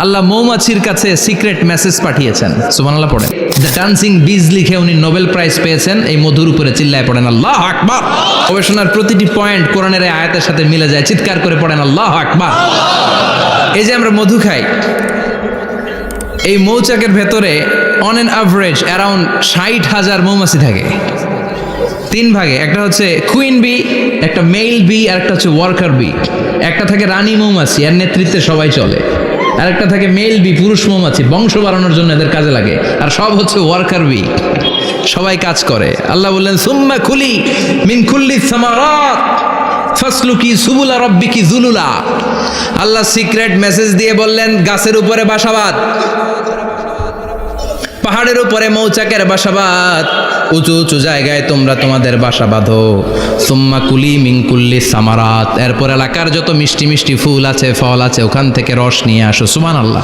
আল্লাহ মৌমাছির কাছে secret message পাঠিয়েছেন। সুবহানাল্লাহ পড়েন। দ্য ডান্সিং বিজ লিখে উনি নোবেল প্রাইজ পেয়েছেন এই মধুর উপরে। চিল্লায় পড়েন আল্লাহু আকবার। গবেষণার প্রতিটি পয়েন্ট কোরআনের এই আয়াতের সাথে মিলে যায়। চিৎকার করে পড়েন আল্লাহু আকবার। এই যে আমরা মধু খাই, এই মৌচাকের ভেতরে অন অ্যান অ্যাভারেজ অ্যারাউন্ড 60,000 মৌমাছি থাকে। তিন ভাগে, একটা হচ্ছে কুইন বি, একটা মেল বি, আর একটা হচ্ছে ওয়ার্কার বি। একটা থাকে রানী মৌমাছি, এর নেতৃত্বে সবাই চলে। আর একটা থাকে মেল বি, পুরুষ মৌমাছি, বংশ বাড়ানোর জন্য এদের কাজে লাগে। আর সব হচ্ছে ওয়ার্কার বি, সবাই কাজ করে। আল্লাহ বললেন সুম্মা কুলি মিন কুল্লি সামারাত ফাসলুকি সুবুলা রাব্বিকি যুলুলা। আল্লাহ সিক্রেট মেসেজ দিয়ে বললেন গাছের উপরে বাসাবাদ, পাহাড়ের উপরে মৌচাকের বাসাবাদ, উঁচু উঁচু জায়গায় তোমরা তোমাদের বাসা বাঁধো। সুম্মা কুলি মিন কুল্লি সামারাত, এরপর এলাকার যত মিষ্টি মিষ্টি ফুল আছে, ফল আছে, ওখান থেকে রস নিয়ে আসো। সুবহানাল্লাহ।